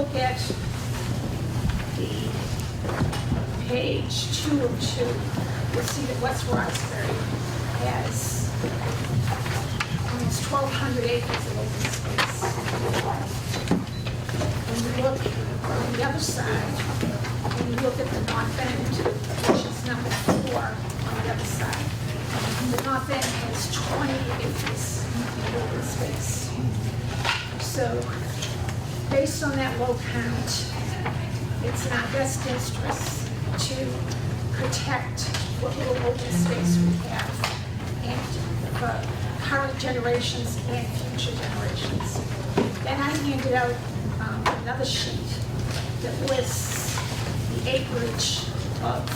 look at the page 2 of 2, you'll see that West Roxbury has almost 1,200 acres of open space. When you look on the other side, when you look at the North End, which is number 4 on the other side, the North End has 20 acres of open space. So, based on that low count, it's in our best interest to protect what little open space we have and for current generations and future generations. Then I handed out another sheet that lists the acreage of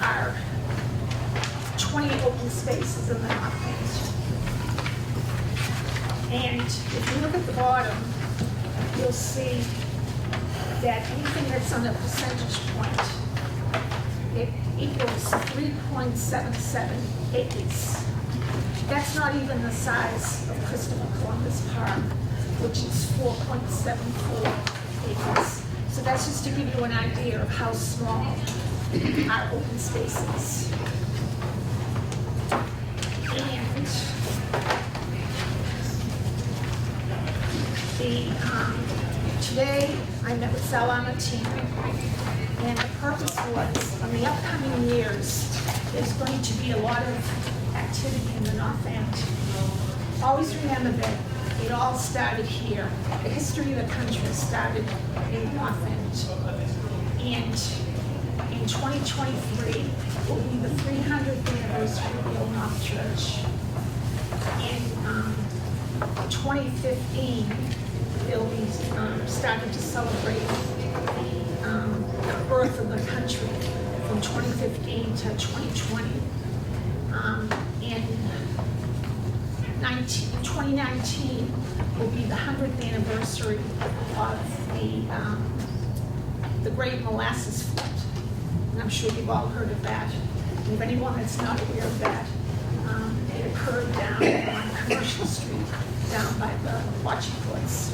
our 20 open spaces in the North End. And if you look at the bottom, you'll see that anything that's on a percentage point, it equals 3.77 acres. That's not even the size of Christopher Columbus Park, which is 4.74 acres. So that's just to give you an idea of how small our open space is. And today I met with Sal Amatino, and the purpose was, in the upcoming years, there's going to be a lot of activity in the North End. Always remember that it all started here. The history of the country started in the North End. And in 2023 will be the 300th anniversary of the Old North Church. In 2015, they'll be starting to celebrate the birth of the country from 2015 to 2020. In 2019 will be the 100th anniversary of the Great Molasses Flood. And I'm sure you've all heard of that. And if anyone that's not aware of that, it occurred down on Commercial Street, down by the watching courts.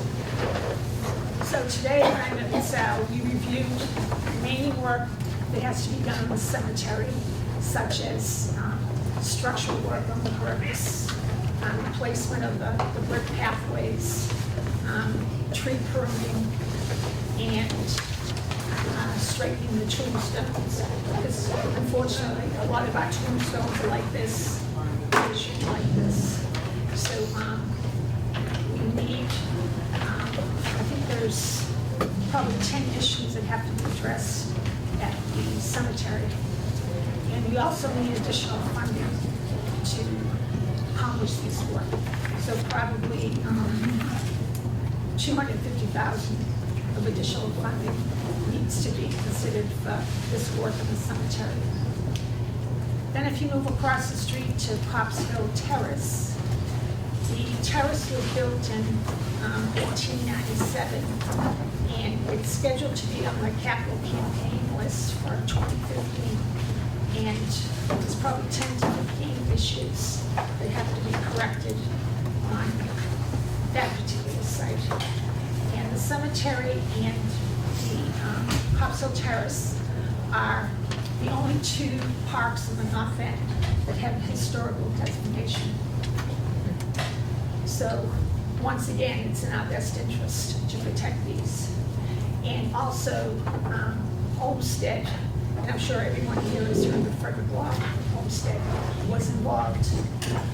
So today, when I met with Sal, we reviewed remaining work that has to be done in the cemetery, such as structural work on the bricks, replacement of the brick pathways, tree pruning, and straightening the tombstones. Because unfortunately, a lot of our tombstones are like this, like this. So we need, I think there's probably 10 issues that have to be addressed at the cemetery. And we also need additional funding to accomplish this work. So probably 250,000 of additional funding needs to be considered for this work in the cemetery. Then if you move across the street to Pops Hill Terrace, the terrace was built in 1897, and it's scheduled to be on the capital campaign list for 2015. And there's probably 10 to 15 issues that have to be corrected on that particular site. And the cemetery and the Pops Hill Terrace are the only 2 parks in the North End that have historical designation. So, once again, it's in our best interest to protect these. And also, Olmsted, and I'm sure everyone here has heard of Frederick Law. Olmsted was involved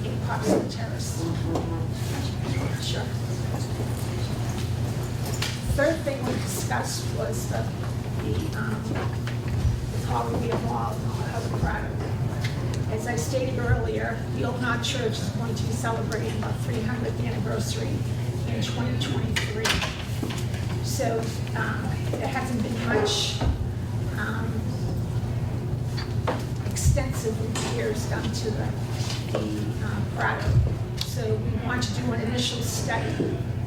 in Pops Hill Terrace. Sure. Third thing we discussed was the Hollywood Mall in Colorado. As I stated earlier, the Old North Church is going to be celebrating the 300th anniversary in 2023. So there hasn't been much extensive repairs done to the Prado. So we want to do an initial study,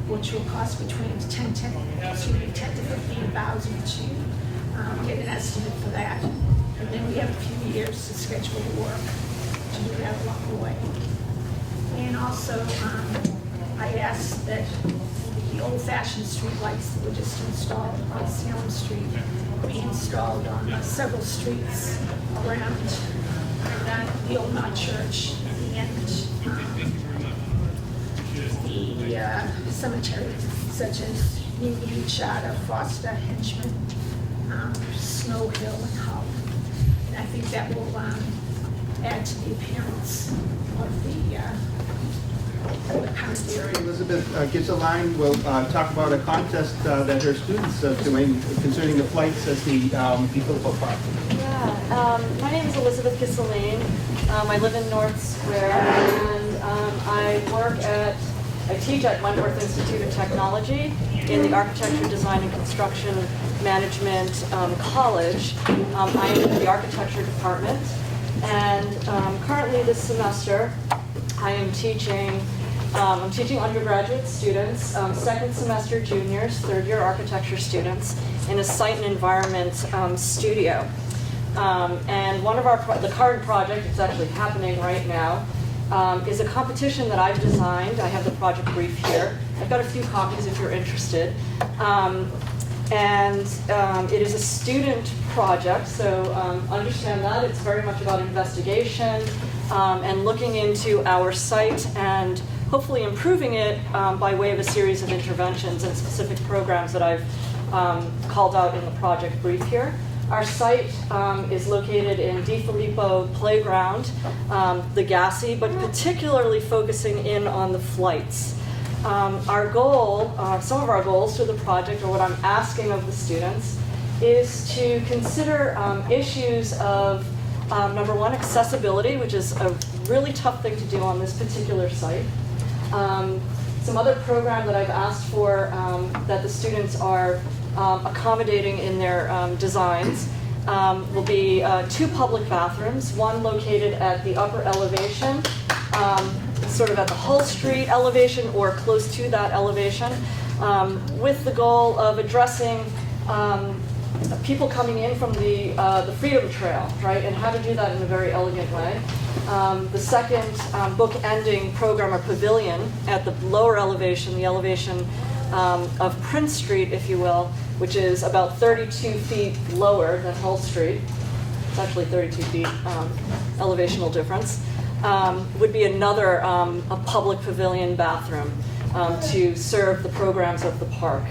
which will cost between 10 to 15,000 to get an estimate for that. And then we have a few years to schedule the work to do that along the way. And also, I asked that the old-fashioned street lights that were just installed on Salem Street be installed on several streets around the Old Knott Church and the cemetery, such as Union, Charter, Foster, Henchman, Snow Hill, and Hull. And I think that will add to the appearance of the current area. Elizabeth Gitzeline will talk about a contest that her students are doing concerning the flights at the Filippo Park. Yeah, my name is Elizabeth Gitzeline. I live in North Square, and I teach at Wentworth Institute of Technology in the Architecture, Design, and Construction Management College. I am in the architecture department, and currently this semester I am teaching undergraduate students, second semester juniors, third year architecture students in a site and environment studio. And one of the current project, it's actually happening right now, is a competition that I've designed. I have the project brief here. I've got a few copies if you're interested. It is a student project, so understand that. It's very much about investigation and looking into our site and hopefully improving it by way of a series of interventions and specific programs that I've called out in the project brief here. Our site is located in Di Filippo Playground, the Gassi, but particularly focusing in on the flights. Our goal, some of our goals to the project, or what I'm asking of the students, is to consider issues of, number one, accessibility, which is a really tough thing to do on this particular site. Some other program that I've asked for that the students are accommodating in their designs will be 2 public bathrooms, one located at the upper elevation, sort of at the Hull Street elevation or close to that elevation, with the goal of addressing people coming in from the Freedom Trail, right, and how to do that in a very elegant way. The second book-ending program or pavilion at the lower elevation, the elevation of Prince Street, if you will, which is about 32 feet lower than Hull Street. It's actually 32 feet elevational difference. Would be another a public pavilion bathroom to serve the programs of the park.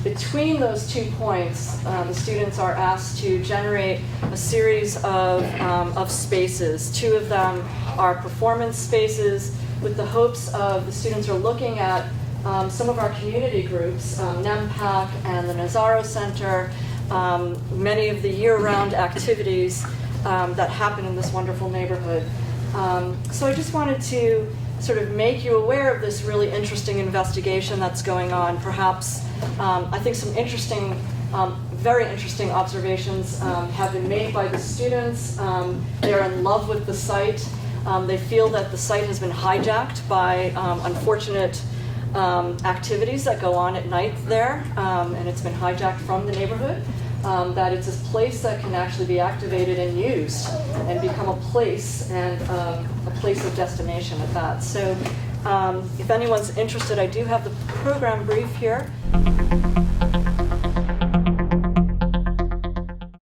Between those 2 points, the students are asked to generate a series of spaces. 2 of them are performance spaces with the hopes of the students are looking at some of our community groups, NEMPAC and the Nazaro Center, many of the year-round activities that happen in this wonderful neighborhood. So I just wanted to sort of make you aware of this really interesting investigation that's going on. Perhaps, I think some interesting, very interesting observations have been made by the students. They're in love with the site. They feel that the site has been hijacked by unfortunate activities that go on at night there, and it's been hijacked from the neighborhood. That it's a place that can actually be activated and used and become a place, and a place of destination at that. So if anyone's interested, I do have the program brief here.